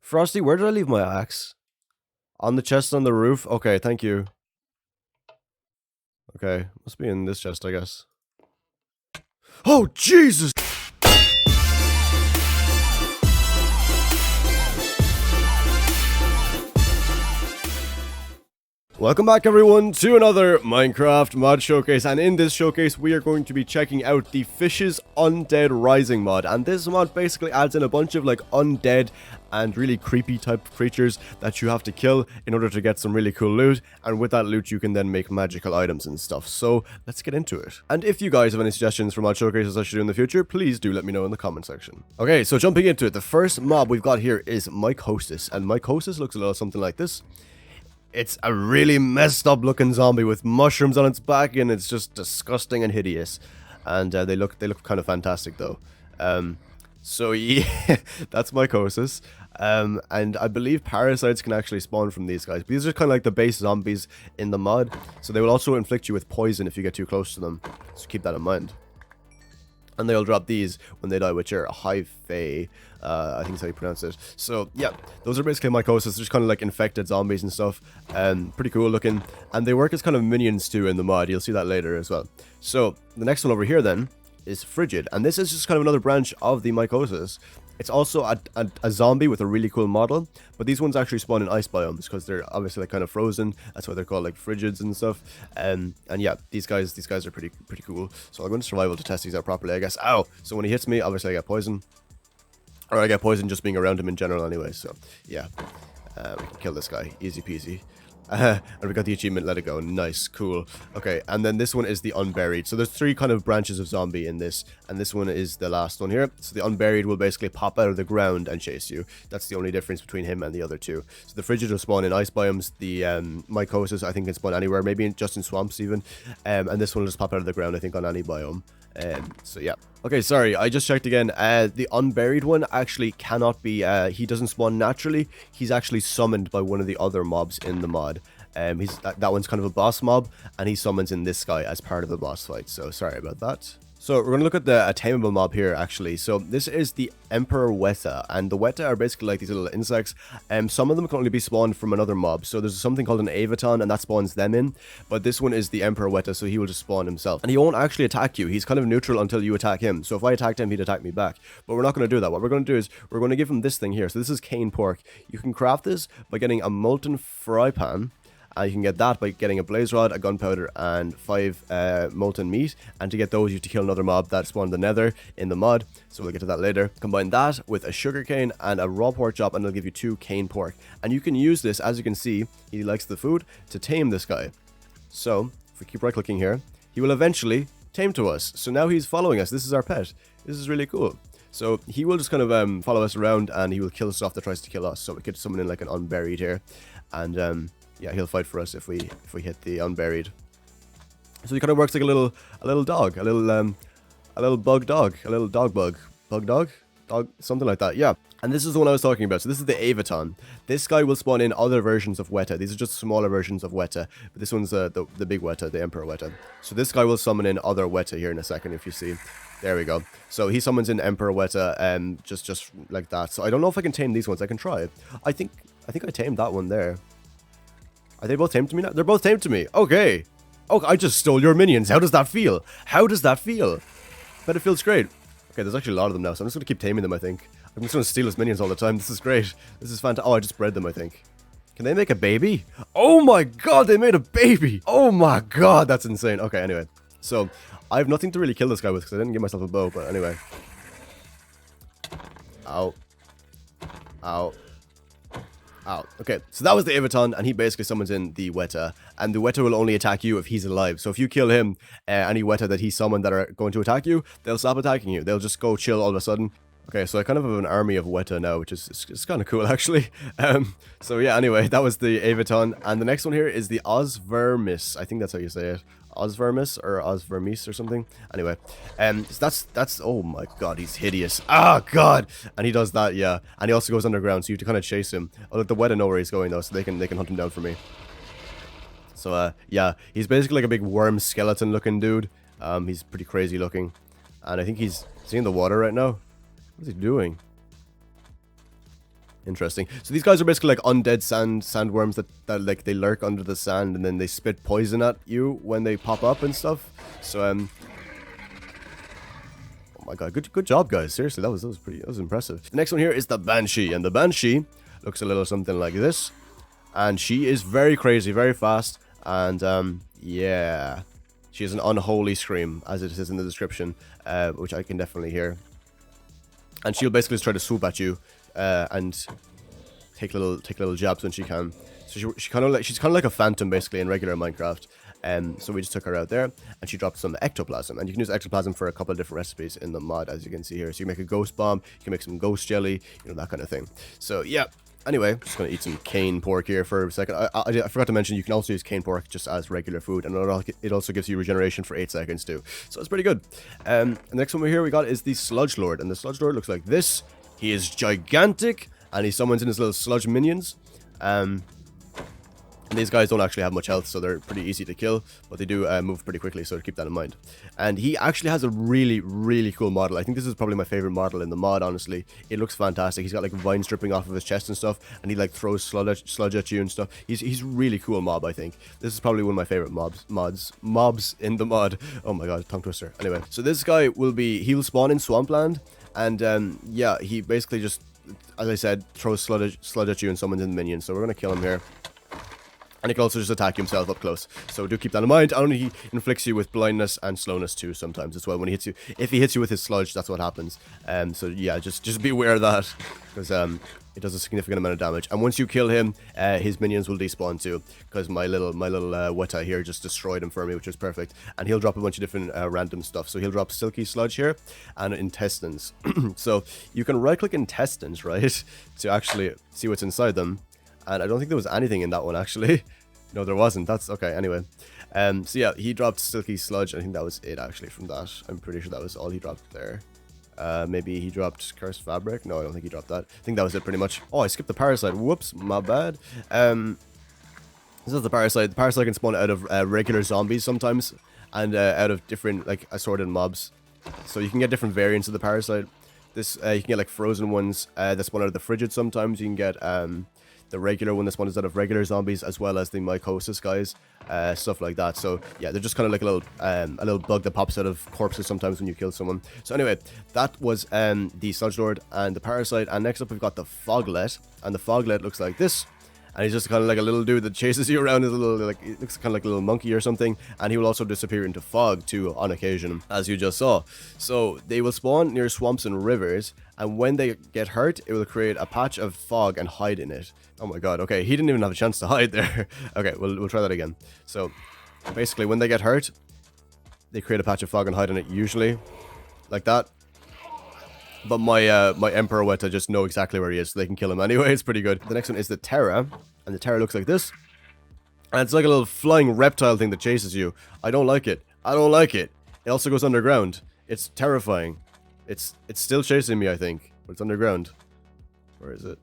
Frosty, where did I leave my axe? On the chest on the roof? Okay, thank you. Okay, must be in this chest, I guess. Oh, Jesus! Welcome back everyone to another Minecraft mod showcase, and in this showcase we are going to be checking out the Fish's Undead Rising mod. And this mod basically adds in a bunch of like undead and really creepy type creatures that you have to kill in order to get some really cool loot, and with that loot you can then make magical items and stuff. So let's get into it. And if you guys have any suggestions for mod showcases I should do in the future, please do let me know in the comment section. Okay, so jumping into it, the first mob we've got here is Mycosis, and Mycosis looks a little something like this. It's a really messed up looking zombie with mushrooms on its back, and it's just disgusting and hideous. And they look kind of fantastic though. So yeah, that's Mycosis. And I believe parasites can actually spawn from these guys. But these are kind of like the base zombies in the mod. So they will also inflict you with poison if you get too close to them. So keep that in mind. And they'll drop these when they die, which are high fae. I think that's how you pronounce it. So yeah, those are basically Mycosis. They're just kind of like infected zombies and stuff. Pretty cool looking. And they work as kind of minions too in the mod. You'll see that later as well. So the next one over here then is Frigid. And this is just kind of another branch of the Mycosis. It's also a zombie with a really cool model, but these ones actually spawn in ice biomes because they're obviously like kind of frozen. That's why they're called like frigids and stuff. And yeah, these guys are pretty cool. So I'll go into survival to test these out properly, I guess. Ow! So when he hits me, obviously I get poison, or I get poison just being around him in general anyway. So yeah, we can kill this guy, easy peasy. And we got the achievement, let it go. Nice, cool. Okay, and then this one is the Unburied. So there's three kind of branches of zombie in this, and this one is the last one here. So the Unburied will basically pop out of the ground and chase you. That's the only difference between him and the other two. So the Frigid will spawn in ice biomes. The Mycosis, I think, can spawn anywhere, maybe just in swamps even. And this one will just pop out of the ground, I think, on any biome. So yeah. Okay, sorry, I just checked again. The Unburied one actually cannot be, he doesn't spawn naturally. He's actually summoned by one of the other mobs in the mod. That one's kind of a boss mob, and he summons in this guy as part of the boss fight. So sorry about that. So we're going to look at the tameable mob here, actually. So this is the Emperor Weta, and the Weta are basically like these little insects. Some of them can only be spawned from another mob. So there's something called an Avaton, and that spawns them in. But this one is the Emperor Weta, so he will just spawn himself. And he won't actually attack you. He's kind of neutral until you attack him. So if I attacked him, he'd attack me back. But we're not going to do that. What we're going to do is we're going to give him this thing here. So this is cane pork. You can craft this by getting a molten fry pan. You can get that by getting a blaze rod, a gunpowder, and 5 molten meat. And to get those, you have to kill another mob that spawned the nether in the mod. So we'll get to that later. Combine that with a sugar cane and a raw pork chop, and it'll give you 2 cane pork. And you can use this, as you can see, he likes the food, to tame this guy. So if we keep right clicking here, he will eventually tame to us. So now he's following us. This is our pet. This is really cool. So he will just kind of follow us around, and he will kill stuff that tries to kill us. So we could summon in like an Unburied here. And yeah, he'll fight for us if we hit the Unburied. So he kind of works like a little dog, a little bug dog, a little dog, something like that. Yeah. And this is the one I was talking about. So this is the Avaton. This guy will spawn in other versions of Weta. These are just smaller versions of Weta. But this one's the big Weta, the Emperor Weta. So this guy will summon in other Weta here in a second, if you see. There we go. So he summons in Emperor Weta, just like that. So I don't know if I can tame these ones. I can try. I think I tamed that one there. Are they both tamed to me now? They're both tamed to me. Okay. Oh, I just stole your minions. How does that feel? How does that feel? Bet it feels great. Okay, there's actually a lot of them now, so I'm just going to keep taming them, I think. I'm just going to steal his minions all the time. This is great. This is fantastic. Oh, I just bred them, I think. Can they make a baby? Oh my god, they made a baby! Oh my god, that's insane. Okay, anyway. So, I have nothing to really kill this guy with because I didn't give myself a bow, but anyway. Ow. Ow. Ow. Okay, so that was the Avaton, and he basically summons in the Weta, and the Weta will only attack you if he's alive. So if you kill him, any Weta that he summoned that are going to attack you, they'll stop attacking you. They'll just go chill all of a sudden. Okay, so I kind of have an army of Weta now, which is it's kind of cool, actually. So yeah, anyway, that was the Avaton, and the next one here is the Vermis. I think that's how you say it. Vermis or Vermis or something. Anyway, so that's oh my god, he's hideous. Ah, god, and he does that, yeah, and he also goes underground, so you have to kind of chase him. Oh, the Weta know where he's going though, so they can hunt him down for me. So yeah, he's basically like a big worm skeleton looking dude. He's pretty crazy looking, and I think he's in the water right now. What's he doing? Interesting. So these guys are basically like undead sandworms that like they lurk under the sand and then they spit poison at you when they pop up and stuff. So oh my god, good job guys. Seriously, that was impressive. The next one here is the Banshee, and the Banshee looks a little something like this. And she is very crazy, very fast, and yeah, she has an unholy scream, as it says in the description, which I can definitely hear. And she'll basically just try to swoop at you. And take little jabs when she can. So she's kind of like a phantom basically in regular Minecraft. So we just took her out there, and she dropped some ectoplasm. And you can use ectoplasm for a couple of different recipes in the mod, as you can see here. So you make a ghost bomb, you can make some ghost jelly, you know, that kind of thing. So yeah. Anyway, just gonna eat some cane pork here for a second. I forgot to mention you can also use cane pork just as regular food, and it also gives you regeneration for 8 seconds too. So it's pretty good. The next one here we got is the Sludge Lord, and the Sludge Lord looks like this. He is gigantic, and he summons in his little sludge minions. And these guys don't actually have much health, so they're pretty easy to kill, but they do move pretty quickly, so keep that in mind. And he actually has a really cool model. I think this is probably my favorite model in the mod, honestly. It looks fantastic. He's got like vines dripping off of his chest and stuff, and he like throws sludge at you and stuff. He's really cool mob, I think. This is probably one of my favorite mobs in the mod. Oh my god, tongue twister. Anyway, so this guy he'll spawn in swampland, and yeah, he basically just, as I said, throws sludge at you and summons in the minions. So we're gonna kill him here. And he can also just attack himself up close. So do keep that in mind. And he inflicts you with blindness and slowness too sometimes as well when he hits you. If he hits you with his sludge, that's what happens. So yeah, just be aware of that. Because it does a significant amount of damage. And once you kill him, his minions will despawn too. Because my little Weta here just destroyed him for me, which was perfect. And he'll drop a bunch of different random stuff. So he'll drop silky sludge here and intestines. So you can right click intestines, right? To actually see what's inside them. And I don't think there was anything in that one, actually. No, there wasn't. That's okay. Anyway. So yeah, he dropped silky sludge. I think that was it, actually, from that. I'm pretty sure that was all he dropped there. Maybe he dropped cursed fabric. No, I don't think he dropped that. I think that was it, pretty much. Oh, I skipped the parasite. Whoops, my bad. This is the parasite. The parasite can spawn out of regular zombies sometimes. And out of different, like, assorted mobs. So you can get different variants of the parasite. This, you can get, like, frozen ones that spawn out of the frigid sometimes. You can get, the regular one that spawns out of regular zombies, as well as the mycosis guys, stuff like that. So yeah, they're just kind of like a little bug that pops out of corpses sometimes when you kill someone. So anyway, that was the Sludge Lord and the Parasite. And next up we've got the Foglet, and the Foglet looks like this. And he's just kind of like a little dude that chases you around. His little, like, it looks kind of like a little monkey or something. And he will also disappear into fog too on occasion, as you just saw. So they will spawn near swamps and rivers. And when they get hurt, it will create a patch of fog and hide in it. Oh my god, okay, he didn't even have a chance to hide there. Okay, we'll try that again. So basically, when they get hurt, they create a patch of fog and hide in it, usually. Like that. But my Emperor Weta just know exactly where he is, so they can kill him anyway. It's pretty good. The next one is the Terra, and the Terra looks like this. And it's like a little flying reptile thing that chases you. I don't like it. I don't like it. It also goes underground. It's terrifying. It's still chasing me, I think. But it's underground. Where is it?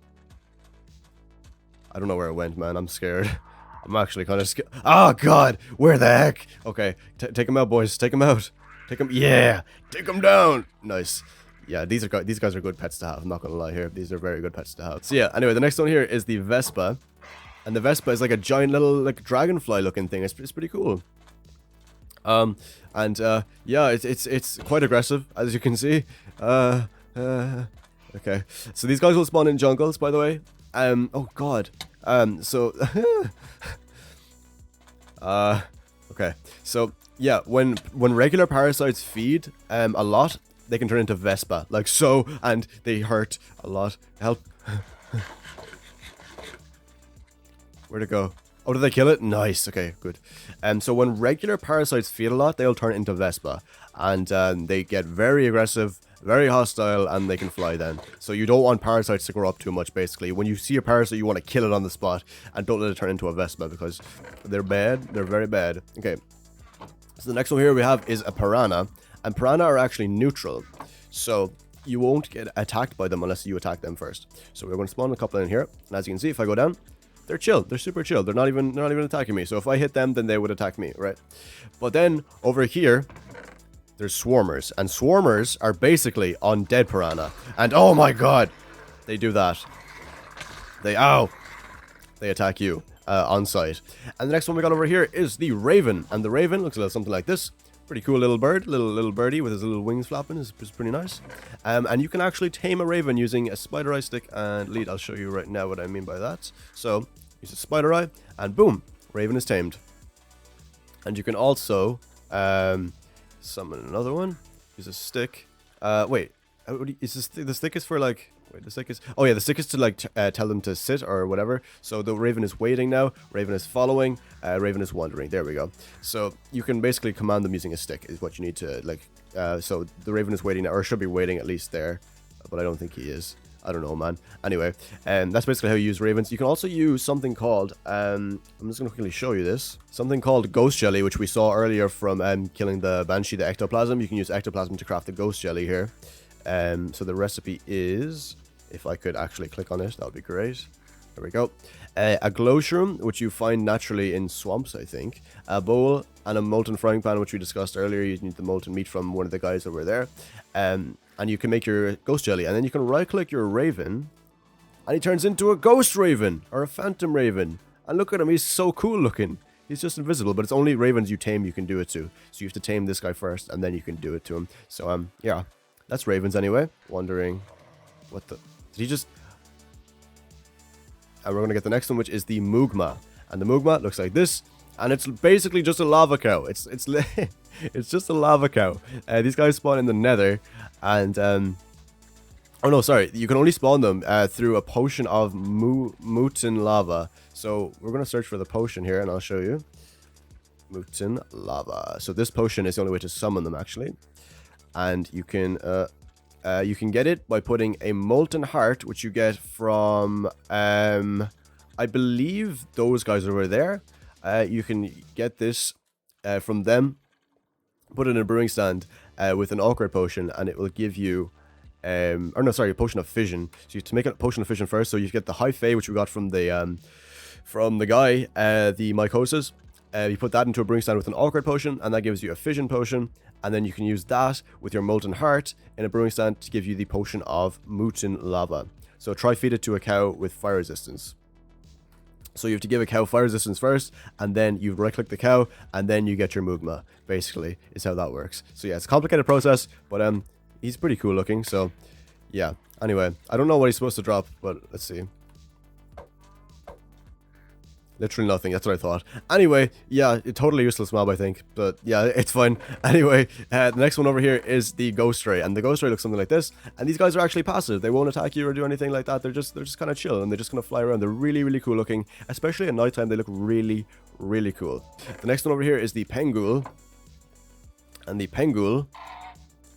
I don't know where it went, man. I'm scared. I'm actually kind of scared. Oh, God. Where the heck? Okay. Take him out, boys. Take him out. Take him. Yeah. Take him down. Nice. Yeah, these guys are good pets to have. I'm not gonna lie here. These are very good pets to have. So yeah, anyway, the next one here is the Vespa. And the Vespa is like a giant little, like, dragonfly looking thing. It's pretty cool. Yeah, it's quite aggressive, as you can see. Okay. So these guys will spawn in jungles, by the way. Oh god. Okay. So yeah, when regular parasites feed a lot, they can turn into Vespa, like so, and they hurt a lot. Help. Where'd it go? Oh, did they kill it? Nice. Okay, good. So when regular parasites feed a lot, they'll turn into Vespa, and they get very aggressive, very hostile, and they can fly then. So you don't want parasites to grow up too much, basically. When you see a parasite, you want to kill it on the spot, and don't let it turn into a Vespa, because they're bad. They're very bad. Okay. So the next one here we have is a Piranha. And Piranha are actually neutral, so you won't get attacked by them unless you attack them first. So we're going to spawn a couple in here, and as you can see, if I go down, they're chill. They're super chill. They're not even attacking me. So if I hit them, then they would attack me, right? But then over here, there's swarmers, and swarmers are basically undead Piranha. And oh my god, they do that. they attack you on sight. And the next one we got over here is the Raven. And the Raven looks a little something like this. Pretty cool little bird, little birdie with his little wings flapping. Is pretty nice. And you can actually tame a Raven using a spider eye stick and lead. I'll show you right now what I mean by that. So use a spider eye and boom, Raven is tamed. And you can also summon another one. Use a stick. Wait, is the stick is for like... Wait, the stick is... Oh yeah, the stick is to like tell them to sit or whatever. So the Raven is waiting now. Raven is following. Raven is wandering. There we go. So you can basically command them using a stick is what you need to like... so the Raven is waiting now, or should be waiting at least there. But I don't think he is. I don't know, man. Anyway, that's basically how you use Ravens. You can also use something called... I'm just going to quickly show you this. Something called Ghost Jelly, which we saw earlier from killing the Banshee, the Ectoplasm. You can use Ectoplasm to craft the Ghost Jelly here. So the recipe is... If I could actually click on it, that would be great. There we go. A glow shroom, which you find naturally in swamps, I think. A bowl and a molten frying pan, which we discussed earlier. You need the molten meat from one of the guys over there. And you can make your ghost jelly. And then you can right-click your raven. And he turns into a ghost raven. Or a phantom raven. And look at him, he's so cool looking. He's just invisible, but it's only ravens you tame you can do it to. So you have to tame this guy first, and then you can do it to him. So, yeah. That's ravens anyway. Wondering what the... Did he just... And we're going to get the next one, which is the Mugma. And the Mugma looks like this. And it's basically just a lava cow. It's just a lava cow. These guys spawn in the nether. And... oh no, sorry. You can only spawn them through a potion of Mutin lava. So we're going to search for the potion here, and I'll show you. Mutin lava. So this potion is the only way to summon them, actually. And you can get it by putting a molten heart, which you get from, I believe those guys over there. You can get this from them, put it in a brewing stand with an awkward potion, and it will give you, or no, sorry, a potion of fission. So you have to make a potion of fission first. So you get the high fae, which we got from the guy, the mycosis. You put that into a brewing stand with an awkward potion, and that gives you a fission potion. And then you can use that with your molten heart in a brewing stand to give you the potion of Mutin lava. So try feed it to a cow with fire resistance. So you have to give a cow fire resistance first, and then you right click the cow, and then you get your Mugma, basically, is how that works. So yeah, it's a complicated process, but he's pretty cool looking, so yeah. Anyway, I don't know what he's supposed to drop, but let's see. Literally nothing, that's what I thought. Anyway, yeah, totally useless mob, I think. But yeah, it's fine. Anyway, the next one over here is the Ghost Ray. And the Ghost Ray looks something like this. And these guys are actually passive. They won't attack you or do anything like that. They're just kind of chill. And they're just going to fly around. They're really, really cool looking. Especially at nighttime, they look really, really cool. The next one over here is the Pengul. And the Pengul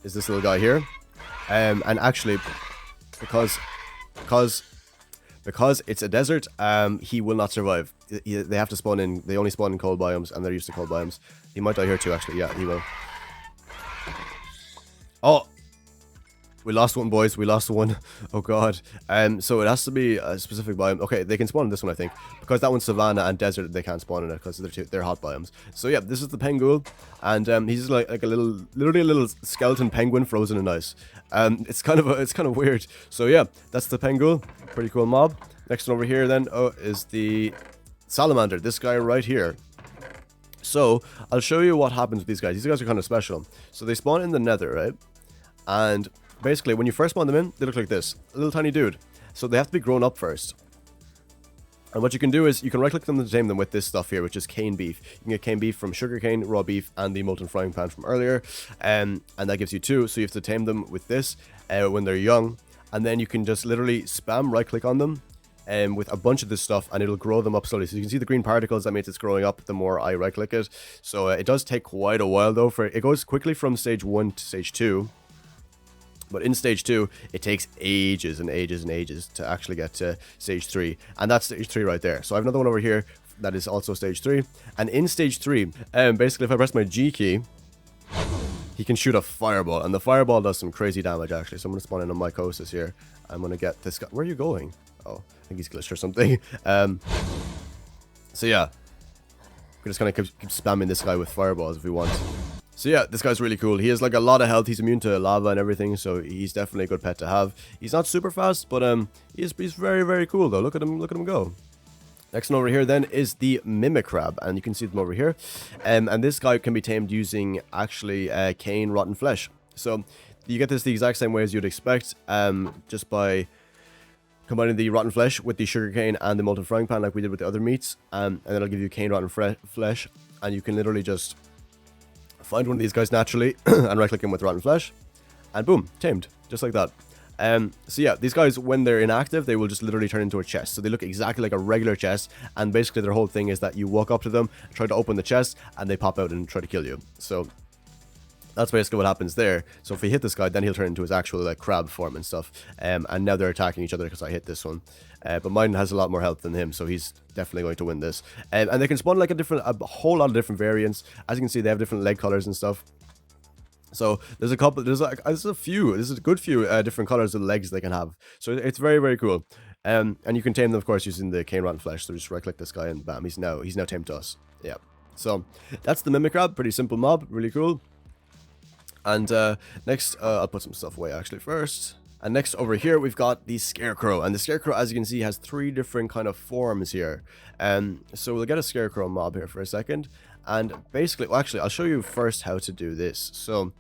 is this little guy here. And actually, because it's a desert, he will not survive. They have to spawn in, they only spawn in cold biomes, and they're used to cold biomes. He might die here too, actually. Yeah, he will. Oh! We lost one, boys. We lost one. Oh, God. So it has to be a specific biome. Okay, they can spawn in this one, I think. Because that one's savanna and desert, they can't spawn in it because they're hot biomes. So yeah, this is the Pengul. And he's like a little, literally a little skeleton penguin frozen in ice. It's kind of weird. So yeah, that's the Pengul. Pretty cool mob. Next one over here then is the Salamander. This guy right here. So I'll show you what happens with these guys. These guys are kind of special. So they spawn in the nether, right? And basically, when you first spawn them in, they look like this. A little tiny dude. So they have to be grown up first. And what you can do is, you can right-click them to tame them with this stuff here, which is cane beef. You can get cane beef from sugarcane, raw beef, and the molten frying pan from earlier. And that gives you 2, so you have to tame them with this when they're young. And then you can just literally spam right-click on them with a bunch of this stuff, and it'll grow them up slowly. So you can see the green particles, that means it's growing up the more I right-click it. So it does take quite a while, though. It goes quickly from stage 1 to stage 2. But in stage 2, it takes ages and ages and ages to actually get to stage 3. And that's stage 3 right there. So I have another one over here that is also stage 3. And in stage 3, basically if I press my G key, he can shoot a fireball. And the fireball does some crazy damage, actually. So I'm going to spawn in a mycosis here. I'm going to get this guy. Where are you going? Oh, I think he's glitched or something. So yeah. We're just going to keep spamming this guy with fireballs if we want. So yeah, this guy's really cool. He has like a lot of health. He's immune to lava and everything, so he's definitely a good pet to have. He's not super fast, but he's very, very cool though. Look at him go. Next one over here then is the Mimikrab, and you can see them over here. And this guy can be tamed using actually cane rotten flesh. So you get this the exact same way as you'd expect, just by combining the rotten flesh with the sugarcane and the molten frying pan like we did with the other meats, and then it'll give you cane rotten flesh, and you can literally just find one of these guys naturally and right click him with rotten flesh, and boom, tamed, just like that. So yeah, these guys, when they're inactive, they will just literally turn into a chest. So they look exactly like a regular chest, and basically their whole thing is that you walk up to them, try to open the chest, and they pop out and try to kill you. So that's basically what happens there. So if we hit this guy, then he'll turn into his actual like crab form and stuff. And now they're attacking each other because I hit this one. But mine has a lot more health than him, so he's definitely going to win this. And they can spawn like a whole lot of different variants. As you can see, they have different leg colors and stuff. So there's a couple, there's a good few different colors of legs they can have. So it's very, very cool. And you can tame them, of course, using the cane rotten flesh. So just right click this guy and bam, he's now tamed to us. Yeah. So that's the Mimikrab. Pretty simple mob, really cool. And next, I'll put some stuff away actually first. And next over here, we've got the Scarecrow. And the Scarecrow, as you can see, has 3 different kind of forms here. So we'll get a Scarecrow mob here for a second. And basically, well, actually, I'll show you first how to do this. So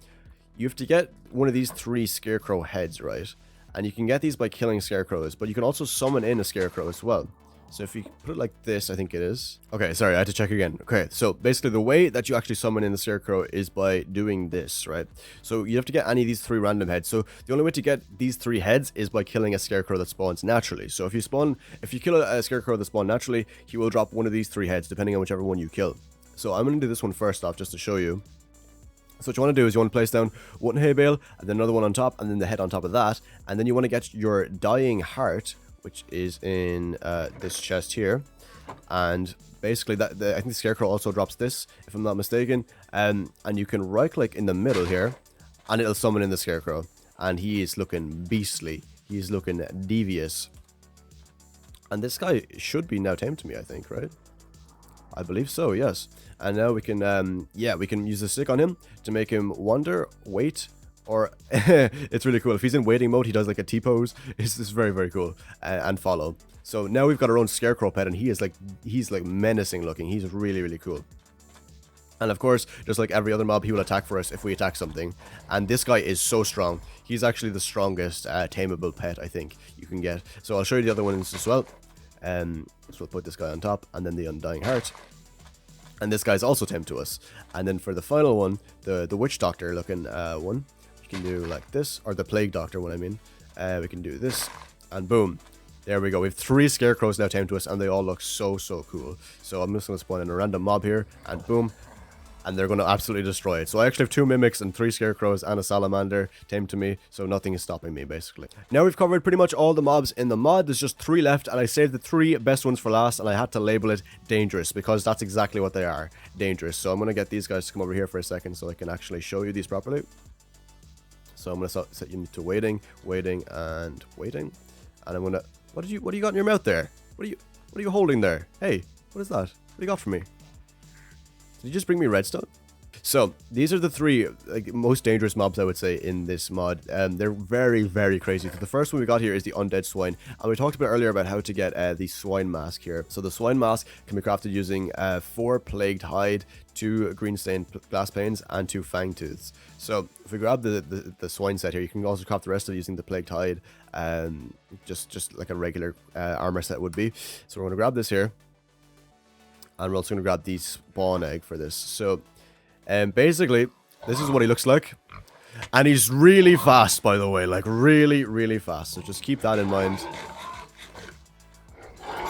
you have to get one of these 3 Scarecrow heads, right? And you can get these by killing Scarecrows, but you can also summon in a Scarecrow as well. So if you put it like this, I think it is. Okay, sorry, I had to check again. Okay, so basically the way that you actually summon in the Scarecrow is by doing this, right? So you have to get any of these 3 random heads. So the only way to get these 3 heads is by killing a Scarecrow that spawns naturally. So if you kill a Scarecrow that spawns naturally, he will drop one of these 3 heads, depending on whichever one you kill. So I'm going to do this one first off, just to show you. So what you want to do is you want to place down one hay bale, and then another one on top, and then the head on top of that. And then you want to get your dying heart, which is in this chest here. And basically, I think the Scarecrow also drops this, if I'm not mistaken. And you can right-click in the middle here, and it'll summon in the Scarecrow. And he is looking beastly. He's looking devious. And this guy should be now tamed to me, I think, right? I believe so, yes. And now we can, we can use the stick on him to make him wander, wait, or it's really cool. If he's in waiting mode, he does like a T-pose. It's very, very cool. And follow. So now we've got our own Scarecrow pet, and he's like menacing looking. He's really, really cool. And of course, just like every other mob, he will attack for us if we attack something. And this guy is so strong. He's actually the strongest tameable pet, I think, you can get. So I'll show you the other ones as well. So we'll put this guy on top, and then the Undying Heart. And this guy's also tamed to us. And then for the final one, the Witch Doctor looking one, you can do like this, or the Plague Doctor one, I mean. We can do this, and boom. There we go. We have 3 Scarecrows now tamed to us, and they all look so, so cool. So I'm just going to spawn in a random mob here, and boom. And they're going to absolutely destroy it. So I actually have 2 Mimics and 3 Scarecrows and a Salamander tamed to me, so nothing is stopping me, basically. Now we've covered pretty much all the mobs in the mod. There's just 3 left, and I saved the 3 best ones for last, and I had to label it dangerous, because that's exactly what they are, dangerous. So I'm going to get these guys to come over here for a second so I can actually show you these properly. So I'm going to set you to waiting, and waiting. And I'm going to... What do you got in your mouth there? What are you holding there? Hey, what is that? What do you got for me? Did you just bring me redstone? So these are the 3 most dangerous mobs, I would say, in this mod. They're very, very crazy. So the first one we got here is the Undead Swine. And we talked about earlier about how to get the Swine Mask here. So the Swine Mask can be crafted using 4 Plagued Hide, 2 Green Stained Glass Panes, and 2 Fang Tooths. So if we grab the Swine set here, you can also craft the rest of it using the Plagued Hide. Just like a regular armor set would be. So we're going to grab this here. And we're also going to grab the spawn egg for this. So, basically, this is what he looks like. And he's really fast, by the way. Like, really, really fast. So just keep that in mind.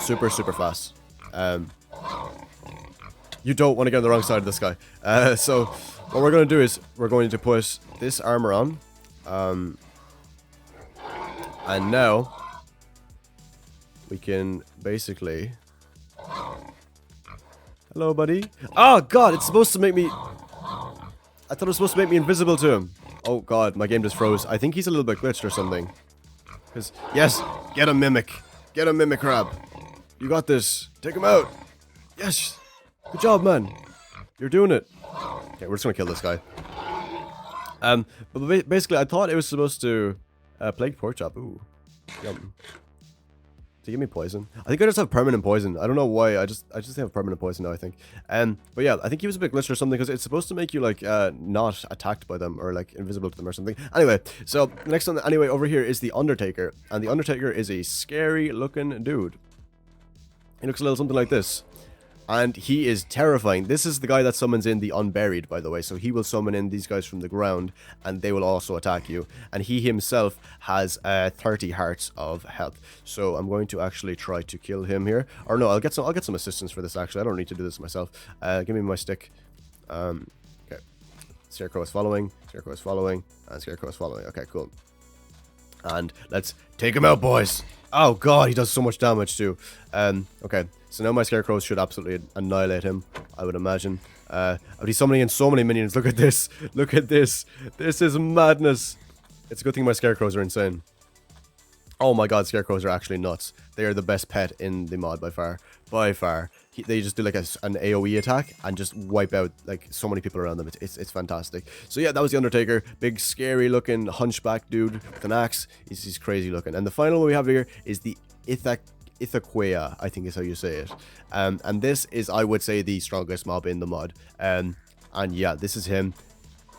Super, super fast. You don't want to get on the wrong side of this guy. So, what we're going to do is, we're going to put this armor on. And now, we can basically... Hello, buddy. Oh, God, it's supposed to make me... I thought it was supposed to make me invisible to him. Oh, God, my game just froze. I think he's a little bit glitched or something. Because, yes, get a Mimic. Get a Mimikrab. You got this. Take him out. Yes. Good job, man. You're doing it. Okay, we're just going to kill this guy. But basically, I thought it was supposed to plague pork chop. Ooh, yum. To give me poison. I think I just have permanent poison. I don't know why. I just have permanent poison now, I think. But yeah, I think he was a bit glitched or something because it's supposed to make you like not attacked by them or like invisible to them or something. Anyway, so next one anyway over here is the Undertaker, and the Undertaker is a scary looking dude. He looks a little something like this. And he is terrifying. This is the guy that summons in the Unburied, by the way. So he will summon in these guys from the ground, and they will also attack you. And he himself has 30 hearts of health. So I'm going to actually try to kill him here. Or no, I'll get some assistance for this. Actually, I don't need to do this myself. Give me my stick. Okay. Scarecrow is following. Scarecrow is following. And Scarecrow is following. Okay, cool. And let's take him out, boys. Oh god, he does so much damage too. Okay, so now my Scarecrows should absolutely annihilate him, I would imagine. But he's summoning in so many minions. Look at this. Look at this. This is madness. It's a good thing my Scarecrows are insane. Oh my god, Scarecrows are actually nuts. They are the best pet in the mod by far. By far. They just do like an AoE attack and just wipe out like so many people around them. It's fantastic. So yeah, that was the Undertaker. Big scary looking hunchback dude with an axe. He's crazy looking. And the final one we have here is the Ithac, I think is how you say it. And this is, I would say, the strongest mob in the mod. And yeah, this is him.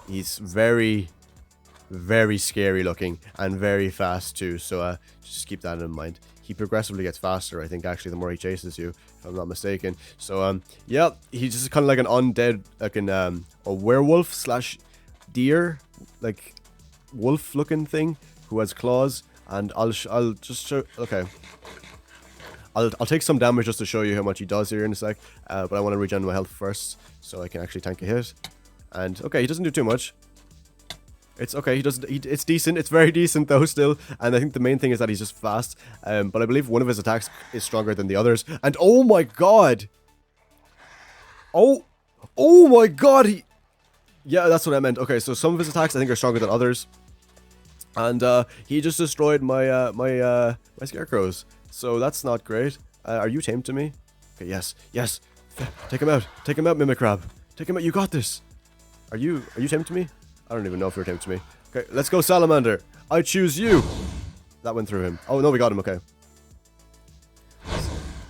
He's very scary looking and very fast too. So just keep that in mind. He progressively gets faster, I think, actually, the more he chases you, if I'm not mistaken. So, yeah, he's just kind of like an undead, like a werewolf slash deer, like wolf-looking thing who has claws. And I'll just show. Okay, I'll take some damage just to show you how much he does here in a sec. But I want to regen my health first, so I can actually tank a hit. And okay, he doesn't do too much. It's okay, it's decent, it's very decent though still, and I think the main thing is that he's just fast, but I believe one of his attacks is stronger than the others, and oh my god! Oh my god, yeah, that's what I meant. Okay, so some of his attacks I think are stronger than others, and he just destroyed my my Scarecrows, so that's not great. Are you tamed to me? Okay, yes, take him out, Mimikrab, take him out, you got this! Are you tamed to me? I don't even know if you're tamed to me. Okay, let's go, Salamander. I choose you. That went through him. Oh, no, we got him. Okay.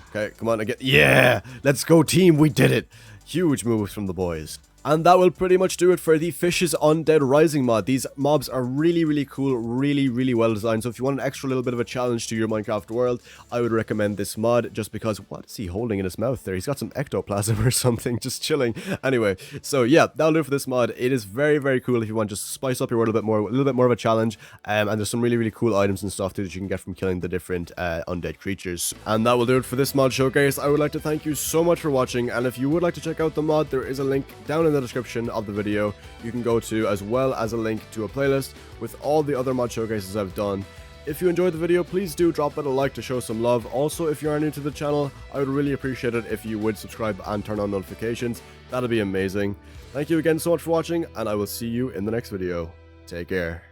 Okay, come on. Yeah! Let's go, team. We did it. Huge moves from the boys. And that will pretty much do it for the Fishes Undead Rising mod. These mobs are really cool, really well designed. So if you want an extra little bit of a challenge to your Minecraft world, I would recommend this mod just because, what is he holding in his mouth there? He's got some ectoplasm or something, just chilling. Anyway, so yeah, that'll do it for this mod. It is very cool if you want to just spice up your world a little bit more of a challenge. And there's some really cool items and stuff too that you can get from killing the different undead creatures. And that will do it for this mod showcase. I would like to thank you so much for watching, and if you would like to check out the mod, there is a link down in the description of the video you can go to, as well as a link to a playlist with all the other mod showcases I've done. If you enjoyed the video, please do drop it a like to show some love. Also, if you are new to the channel, I would really appreciate it if you would subscribe and turn on notifications. That'd be amazing. Thank you again so much for watching, and I will see you in the next video. Take care.